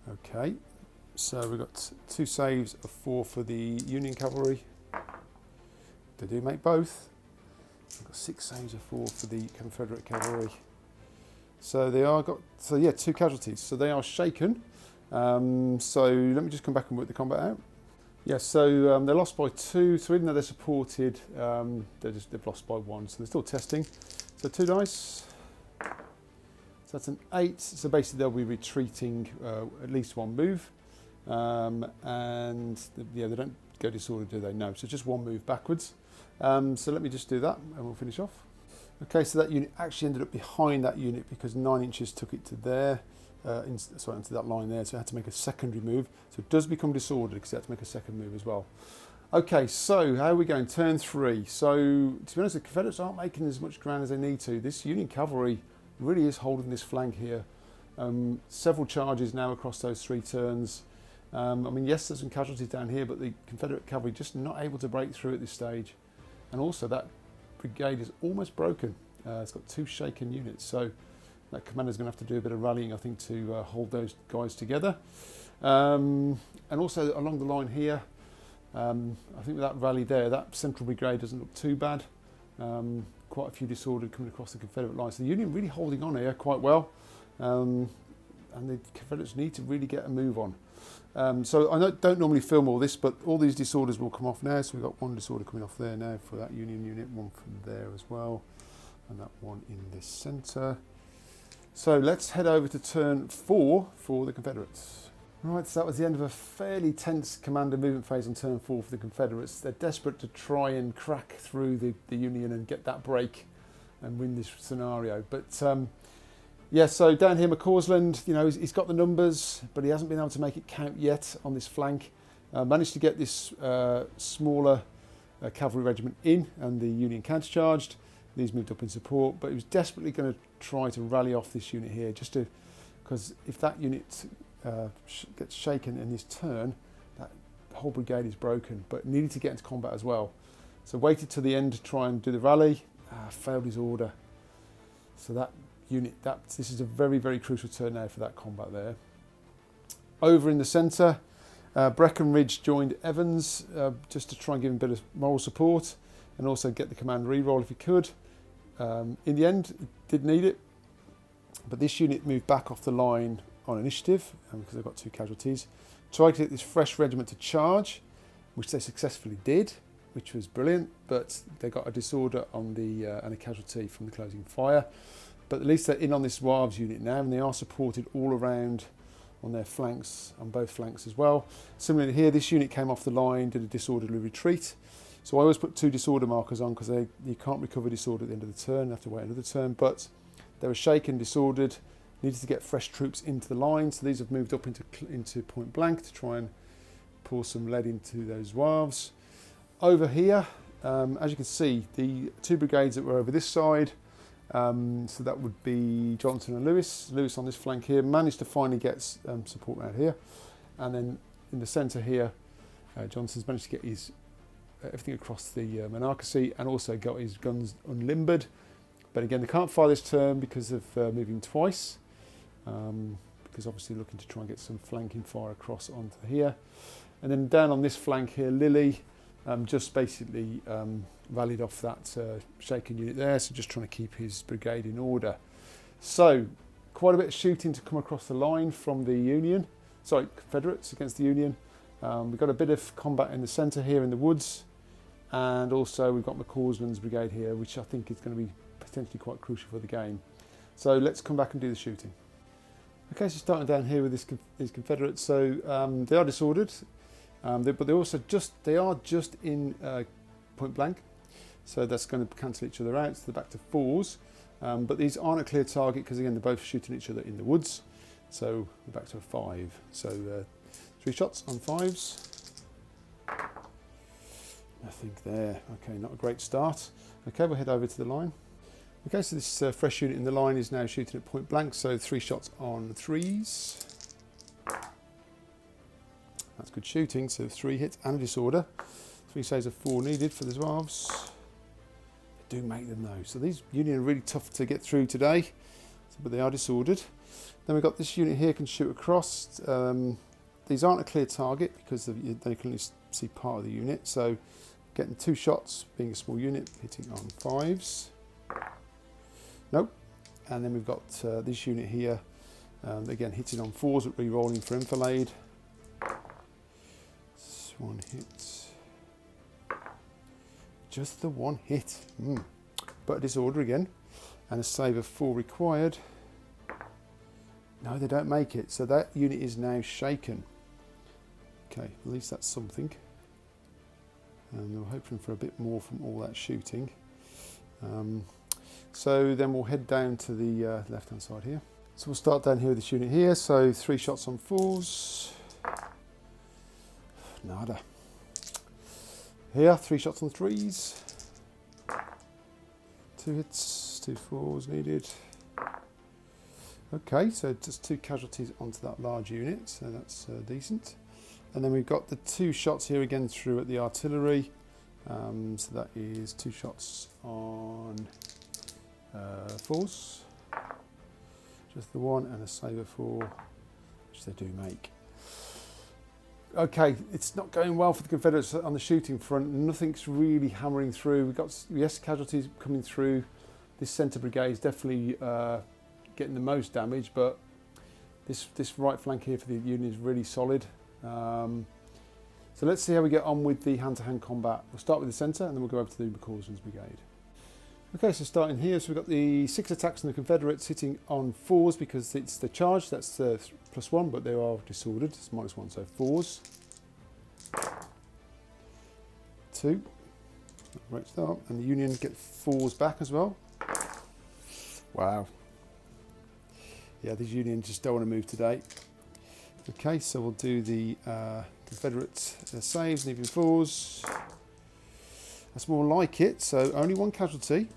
Okay, so we've got 2 saves of 4 for the Union cavalry. They do make both. We've got 6 saves of 4 for the Confederate cavalry. So they are 2 casualties. So they are shaken. So let me just come back and work the combat out. Yeah, so they lost by 2. So even though they're supported, they've lost by 1. So they're still testing. So 2 dice. So that's an 8, so basically they'll be retreating at least 1 move. They don't go disordered, do they? No, so just 1 move backwards. So let me just do that and we'll finish off. Okay, so that unit actually ended up behind that unit because 9 inches took it to there, into that line there, so it had to make a secondary move. So it does become disordered because it had to make a second move as well. Okay, so how are we going? Turn 3. So to be honest, the Confederates aren't making as much ground as they need to. This Union cavalry really is holding this flank here. Several charges now across those 3 turns. I mean, yes, there's some casualties down here, but the Confederate cavalry just not able to break through at this stage. And also that brigade is almost broken. It's got 2 shaken units, so that commander's going to have to do a bit of rallying, I think, to hold those guys together. And also along the line here, I think with that rally there, that central brigade doesn't look too bad. Quite a few disordered coming across the Confederate line. So the Union really holding on here quite well. And the Confederates need to really get a move on. So I don't normally film all this, but all these disorders will come off now. So we've got 1 disorder coming off there now for that Union unit, 1 from there as well, and that 1 in the centre. So let's head over to turn 4 for the Confederates. Right, so that was the end of a fairly tense commander movement phase on turn 4 for the Confederates. They're desperate to try and crack through the Union and get that break and win this scenario. But yeah, so down here, McCausland, you know, he's got the numbers, but he hasn't been able to make it count yet on this flank. Managed to get this smaller cavalry regiment in, and the Union countercharged. These moved up in support, but he was desperately going to try to rally off this unit here, just to, because if that unit gets shaken in this turn, that whole brigade is broken, but needed to get into combat as well. So waited till the end to try and do the rally, failed his order. So that unit, this is a very, very crucial turn now for that combat there. Over in the centre, Breckinridge joined Evans just to try and give him a bit of moral support and also get the command re-roll if he could. In the end, he did need it, but this unit moved back off the line on initiative because they've got 2 casualties. Tried to get this fresh regiment to charge, which they successfully did, which was brilliant, but they got a disorder on the and a casualty from the closing fire. But at least they're in on this Wavs unit now, and they are supported all around on their flanks, on both flanks as well. Similarly here, this unit came off the line, did a disorderly retreat. So I always put 2 disorder markers on because you can't recover disorder at the end of the turn, you have to wait another turn. But they were shaken, disordered, needed to get fresh troops into the line. So these have moved up into point blank to try and pour some lead into those Wavs. Over here, as you can see, the 2 brigades that were over this side, so that would be Johnson and Lewis. Lewis on this flank here managed to finally get support around here, and then in the centre here, Johnson's managed to get his everything across the Monocacy and also got his guns unlimbered. But again, they can't fire this turn because of moving twice, because obviously looking to try and get some flanking fire across onto here. And then down on this flank here, Lilly just basically rallied off that shaken unit there, so just trying to keep his brigade in order. So quite a bit of shooting to come across the line from the Confederates against the Union. We've got a bit of combat in the centre here in the woods, and also we've got McCausland's brigade here, which I think is going to be potentially quite crucial for the game. So let's come back and do the shooting. Okay, so starting down here with these Confederates, so they are disordered, but they are just in point blank, so that's going to cancel each other out, so they're back to 4s. But these aren't a clear target because again they're both shooting each other in the woods, so we're back to a 5. So 3 shots on 5s. Nothing there. Okay, not a great start. Okay, we'll head over to the line. Okay, so this fresh unit in the line is now shooting at point blank, so 3 shots on 3s. That's good shooting, so 3 hits and a disorder. 3 saves of 4 needed for the Zouaves. They do make them though, so these Union are really tough to get through today, but they are disordered. Then we've got this unit here can shoot across. These aren't a clear target because they can only see part of the unit, so getting 2 shots, being a small unit, hitting on 5s. Nope. And then we've got this unit here, again hitting on 4s but re-rolling for enfilade. This 1 hit. Just the 1 hit. But a disorder again, and a save of 4 required. No, they don't make it, so that unit is now shaken. Okay, at least that's something. And we're hoping for a bit more from all that shooting. So then we'll head down to the left-hand side here. So we'll start down here with this unit here. So 3 shots on 4s. Nada. Here, 3 shots on 3s. 2 hits, 2 4s needed. Okay, so just 2 casualties onto that large unit, so that's decent. And then we've got the 2 shots here again through at the artillery. So that is 2 shots on 4s, just the 1, and a sabre 4, which they do make. Okay, it's not going well for the Confederates on the shooting front. Nothing's really hammering through. We've got, yes, casualties coming through. This centre brigade is definitely getting the most damage, but this right flank here for the Union is really solid. So let's see how we get on with the hand-to-hand combat. We'll start with the centre and then we'll go over to the McCausland's brigade. Okay, so starting here, so we've got the 6 attacks on the Confederates hitting on 4s because it's the charge, that's the +1, but they are disordered, it's -1, so 4s. 2, right start, and the Union get 4s back as well. Wow. Yeah, these Union just don't want to move today. Okay, so we'll do the Confederate saves, leaving 4s. That's more like it, so only 1 casualty,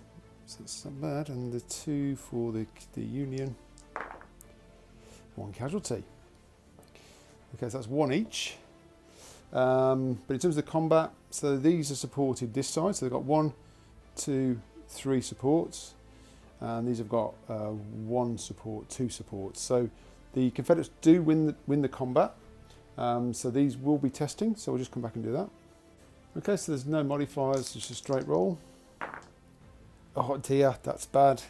so that's not bad, and the 2 for the Union, 1 casualty. Okay, so that's 1 each. But in terms of the combat, so these are supported this side, so they've got 1, 2, 3 supports, and these have got 1 support, 2 supports. So the Confederates do win the combat, so these will be testing, so we'll just come back and do that. Okay, so there's no modifiers, just a straight roll. Oh dear, that's bad.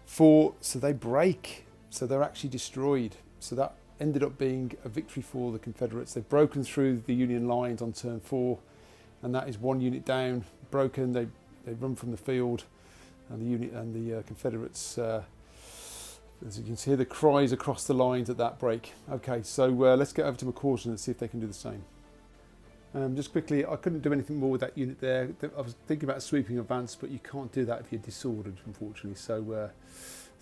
4, so they break, so they're actually destroyed. So that ended up being a victory for the Confederates. They've broken through the Union lines on turn 4, and that is 1 unit down, broken. They run from the field, and the Confederates, as you can hear the cries across the lines at that break. Okay, so let's get over to McCausland and see if they can do the same. Just quickly, I couldn't do anything more with that unit there. I was thinking about a sweeping advance, but you can't do that if you're disordered, unfortunately. So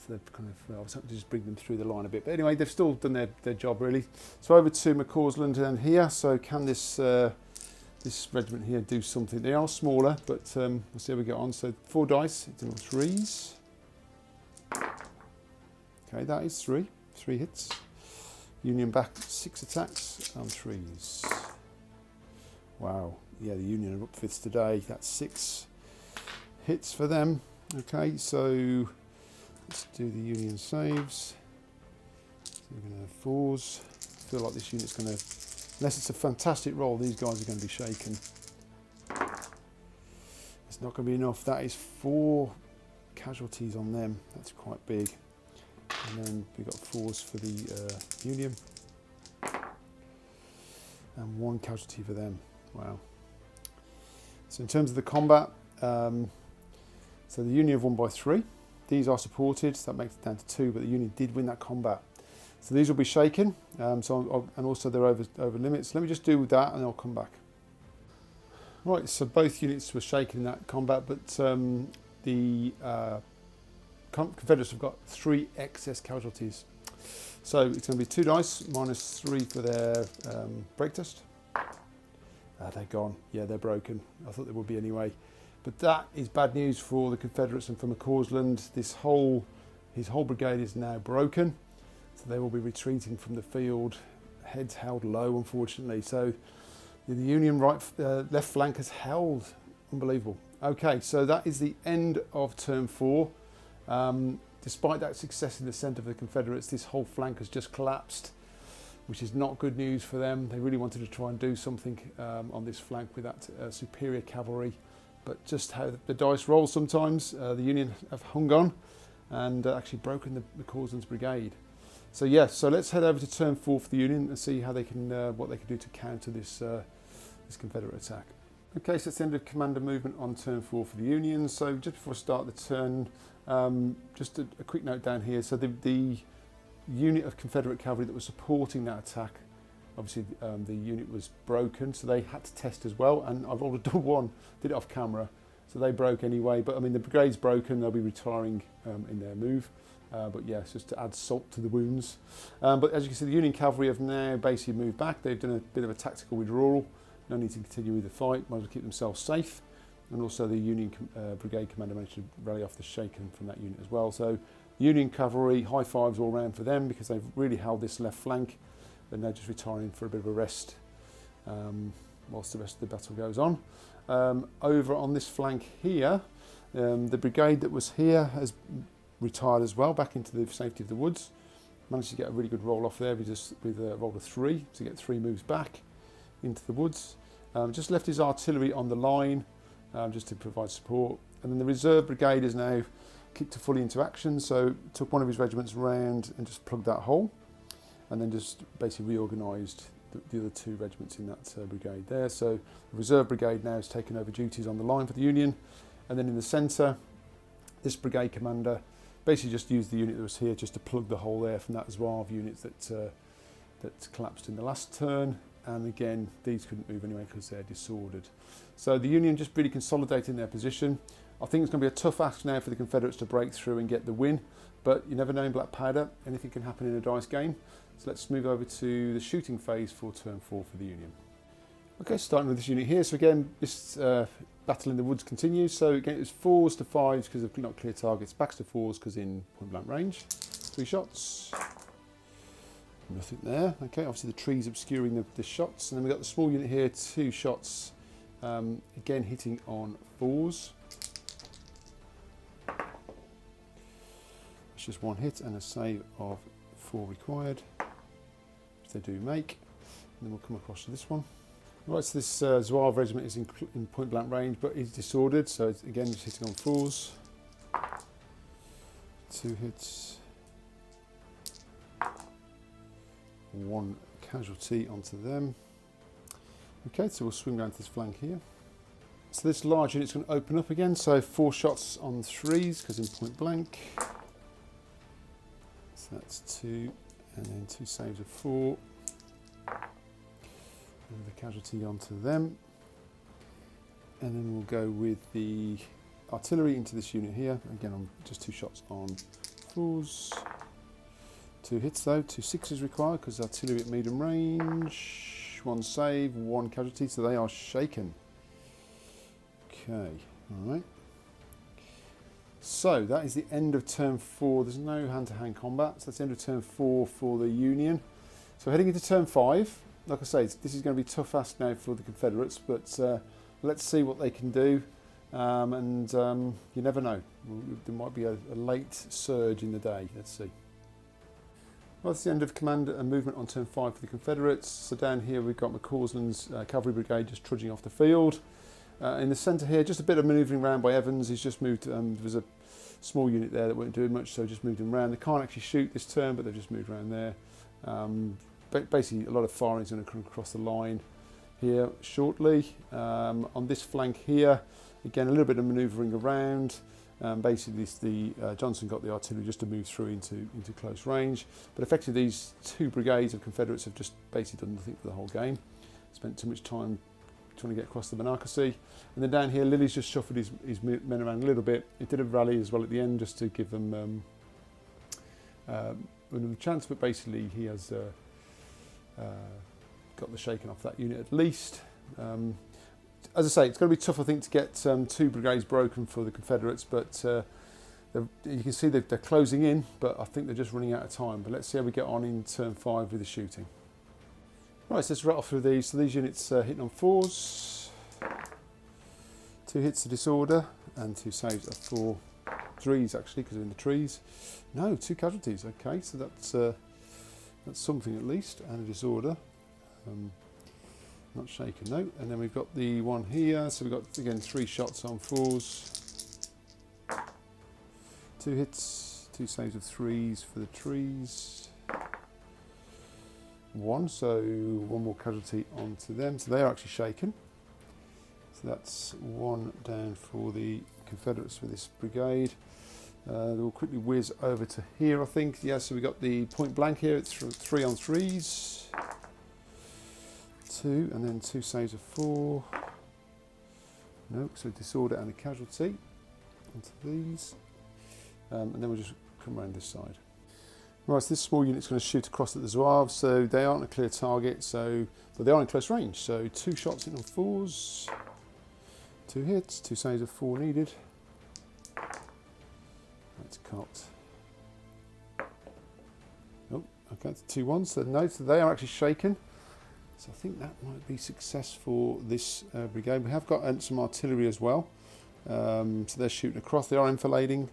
they've kind of, I was having to just bring them through the line a bit. But anyway, they've still done their job, really. So over to McCausland and here. So can this regiment here do something? They are smaller, but we'll see how we get on. So 4 dice, it's on 3s. Okay, that is 3 hits. Union back 6 attacks on 3s. Wow, yeah, the Union are up 5th today. That's 6 hits for them. Okay, so let's do the Union saves. So we're going to have 4s. I feel like this unit's going to, unless it's a fantastic roll, these guys are going to be shaken. It's not going to be enough. That is 4 casualties on them. That's quite big. And then we've got 4s for the Union. And 1 casualty for them. Wow. So in terms of the combat, so the Union have won by 3. These are supported, so that makes it down to 2, but the Union did win that combat. So these will be shaken, and also they're over limits. Let me just do that and I'll come back. Right, so both units were shaken in that combat, but the Confederates have got 3 excess casualties. So it's going to be 2 dice, -3 for their break test. They're gone. Yeah, they're broken. I thought they would be anyway. But that is bad news for the Confederates and for McCausland. His whole brigade is now broken. So they will be retreating from the field, heads held low, unfortunately. So the Union left flank has held. Unbelievable. Okay, so that is the end of turn 4. Despite that success in the centre of the Confederates, this whole flank has just collapsed, which is not good news for them. They really wanted to try and do something on this flank with that superior cavalry, but just how the dice roll sometimes, the Union have hung on and actually broken the McCausland's brigade. So yes, so let's head over to turn 4 for the Union and see how they can, what they can do to counter this Confederate attack. Okay, so it's the end of commander movement on turn 4 for the Union. So just before I start the turn, just a quick note down here. So the unit of Confederate cavalry that was supporting that attack, obviously the unit was broken, so they had to test as well, and I've already done one, did it off camera, so they broke anyway, but I mean the brigade's broken, they'll be retiring in their move, but yeah, it's just to add salt to the wounds. But as you can see, the Union cavalry have now basically moved back. They've done a bit of a tactical withdrawal, no need to continue with the fight, might as well keep themselves safe. And also the Union brigade commander managed to rally off the shaken from that unit as well. So Union cavalry, high fives all round for them because they've really held this left flank. They're now just retiring for a bit of a rest whilst the rest of the battle goes on. Over on this flank here, the brigade that was here has retired as well, back into the safety of the woods. Managed to get a really good roll off there with a roll of 3 to get 3 moves back into the woods. Just left his artillery on the line just to provide support. And then the reserve brigade is now kicked fully into action, so took one of his regiments round and just plugged that hole, and then just basically reorganised the other 2 regiments in that brigade there. So the reserve brigade now has taken over duties on the line for the Union, and then in the centre, this brigade commander basically just used the unit that was here just to plug the hole there from that Zouave unit that collapsed in the last turn. And again, these couldn't move anyway because they're disordered. So the Union just really consolidating their position. I think it's going to be a tough ask now for the Confederates to break through and get the win, but you never know in Black Powder, anything can happen in a dice game. So let's move over to the shooting phase for turn 4 for the Union. Okay, starting with this unit here. So again, this battle in the woods continues. So again, it was 4s to 5s because of not clear targets, backs to 4s because in point blank range. 3 shots. Nothing there. Okay, obviously the trees obscuring the shots. And then we've got the small unit here, 2 shots, again hitting on 4s. It's just 1 hit and a save of 4 required, which they do make. And then we'll come across to this one. Right, so this Zouave regiment is in point blank range, but is disordered, so it's again just hitting on 4s. 2 hits. 1 casualty onto them. Okay, so we'll swing round to this flank here. So this large unit's going to open up again, so 4 shots on 3s because in point blank. So that's 2, and then 2 saves of 4. And the casualty onto them. And then we'll go with the artillery into this unit here. Again, on just 2 shots on 4s. 2 hits though, 2 6s required because artillery at medium range. 1 save, 1 casualty, so they are shaken. Okay, alright. So that is the end of turn 4. There's no hand-to-hand combat, so that's the end of turn 4 for the Union. So heading into turn 5, like I say, this is going to be a tough ask now for the Confederates, but let's see what they can do. You never know. There might be a late surge in the day. Let's see. Well, that's the end of command and movement on turn 5 for the Confederates. So down here we've got McCausland's cavalry brigade just trudging off the field. In the centre here, just a bit of manoeuvring around by Evans. He's just moved, there was a small unit there that weren't doing much, so just moved him around. They can't actually shoot this turn, but they've just moved around there. Basically, a lot of firing is going to come across the line here shortly. On this flank here, again, a little bit of manoeuvring around. Basically, Johnson got the artillery just to move through into close range. But effectively, these 2 brigades of Confederates have just basically done nothing for the whole game. Spent too much time trying to get across the Monocacy. And then down here, Lily's just shuffled his men around a little bit. He did a rally as well at the end just to give them another chance, but basically he has got the shaking off that unit at least. As I say, it's going to be tough, I think, to get 2 brigades broken for the Confederates, but you can see they're closing in, but I think they're just running out of time. But let's see how we get on in turn 5 with the shooting. Right, so let's rattle through these. So these units hitting on 4s, 2 hits to disorder, and 2 saves of 4 3s actually, because they're in the trees. No, 2 casualties. Okay, so that's something at least, and a disorder. Not shaken, no. And then we've got the one here. So we've got again 3 shots on 4s, 2 hits, 2 saves of 3s for the trees. 1, so 1 more casualty onto them. So they are actually shaken. So that's 1 down for the Confederates with this brigade. They'll quickly whiz over to here, I think. Yeah, so we've got the point blank here. It's 3 on 3s. 2, and then 2 saves of 4. No, so disorder and a casualty onto these. And then we'll just come around this side. Right, so this small unit's going to shoot across at the Zouave, so they aren't a clear target, but they are in close range. So 2 shots in on 4s, 2 hits, 2 saves of 4 needed. That's cocked. Oh, okay, it's 2 1s, so no, so they are actually shaken. So I think that might be success for this brigade. We have got some artillery as well. So they're shooting across. They are enfilading.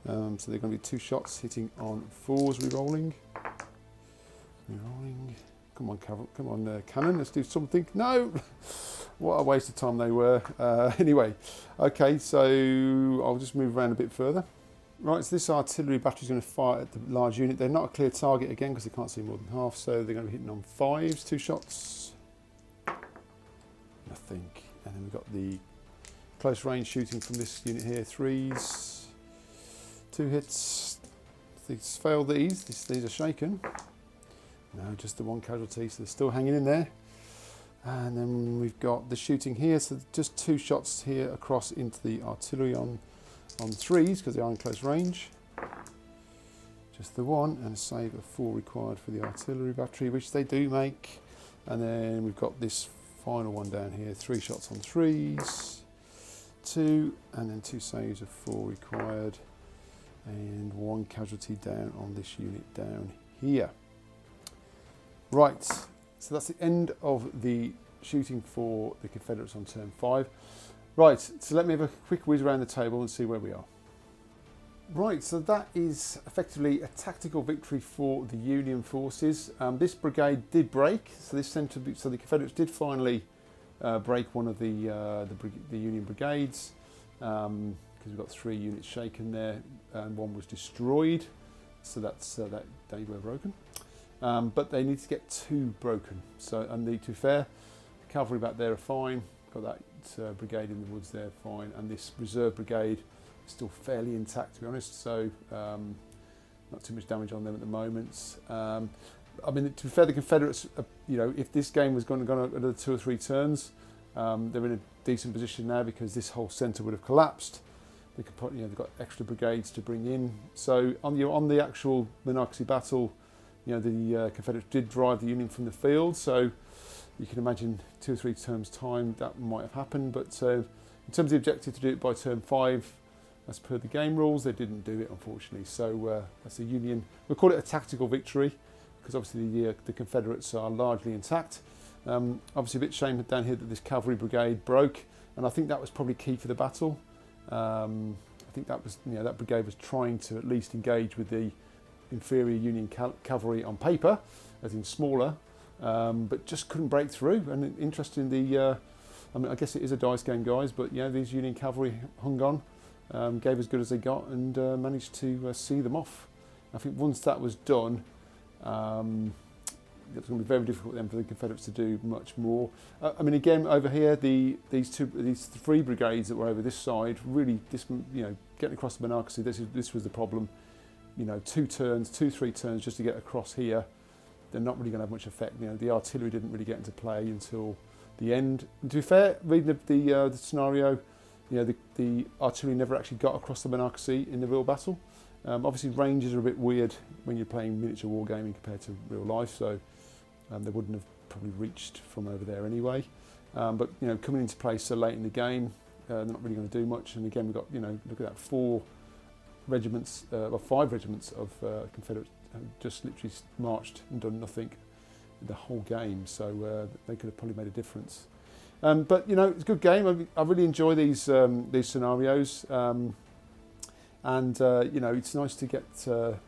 So they're going to be 2 shots hitting on 4s. Rerolling. Come on, cannon. Let's do something. No! What a waste of time they were. Anyway, okay, so I'll just move around a bit further. Right, so this artillery battery is going to fire at the large unit. They're not a clear target again because they can't see more than half, so they're going to be hitting on 5s, 2 shots. Nothing. And then we've got the close range shooting from this unit here, 3s, 2 hits. These failed these. These are shaken. No, just the 1 casualty, so they're still hanging in there. And then we've got the shooting here, so just 2 shots here across into the artillery on 3s because they are in close range. Just the 1 and a save of 4 required for the artillery battery, which they do make. And then we've got this final one down here, 3 shots on 3s, 2, and then 2 saves of 4 required, and 1 casualty down on this unit down here. Right, so that's the end of the shooting for the Confederates on turn 5. Right, so let me have a quick whiz around the table and see where we are. Right, so that is effectively a tactical victory for the Union forces. This brigade did break, so the Confederates did finally break one of the Union brigades, because we've got 3 units shaken there, and 1 was destroyed, so that's that they were broken. But they need to get 2 broken. So, and to be fair, the cavalry back there are fine. Got that brigade in the woods there, fine, and this reserve brigade is still fairly intact, to be honest. So, not too much damage on them at the moment. I mean, to be fair, the Confederates, if this game was going to go another 2 or 3 turns, they're in a decent position now because this whole centre would have collapsed. They could put, they've got extra brigades to bring in. So on the actual Monocacy battle, the Confederates did drive the Union from the field, so you can imagine 2 or 3 turns' time that might have happened. But in terms of the objective to do it by turn 5, as per the game rules, they didn't do it, unfortunately. So that's a Union. We'll call it a tactical victory because obviously the Confederates are largely intact. Obviously, a bit shame down here that this cavalry brigade broke, and I think that was probably key for the battle. I think that was, that brigade was trying to at least engage with the inferior Union cavalry on paper, as in smaller, but just couldn't break through. And interesting, I guess it is a dice game, guys, but these Union cavalry hung on, gave as good as they got, and managed to see them off. I think once that was done, it was going to be very difficult then for the Confederates to do much more. I mean, again, over here, these 3 brigades that were over this side, really, getting across the Monocacy, this was the problem. 2 turns, 2-3 turns just to get across here, they're not really going to have much effect. The artillery didn't really get into play until the end. And to be fair, reading the scenario, the artillery never actually got across the Monocacy in the real battle. Obviously, ranges are a bit weird when you're playing miniature wargaming compared to real life, so they wouldn't have probably reached from over there anyway. But coming into play so late in the game, they're not really going to do much. And again, we've got look at that, 5 regiments of Confederates just literally marched and done nothing the whole game, so they could have probably made a difference. But it's a good game. I really enjoy these scenarios, and it's nice to get the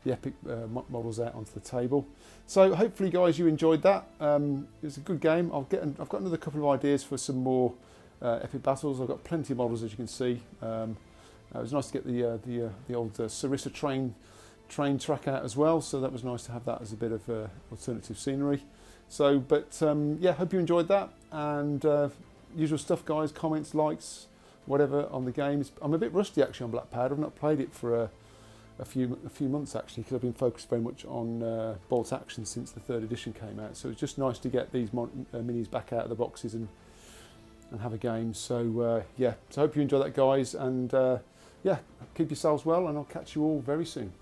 epic models out onto the table. So hopefully, guys, you enjoyed that. It was a good game. I've got another couple of ideas for some more epic battles. I've got plenty of models, as you can see. It was nice to get the old Sarissa train track out as well, so that was nice to have that as a bit of alternative scenery. So, but yeah, hope you enjoyed that, and usual stuff, guys, comments, likes, whatever on the game. I'm a bit rusty actually on Black Powder. I've not played it for a few months actually, because I've been focused very much on Bolt Action since the 3rd edition came out. So it's just nice to get these minis back out of the boxes and have a game. So yeah, so I hope you enjoy that, guys, and yeah, keep yourselves well, and I'll catch you all very soon.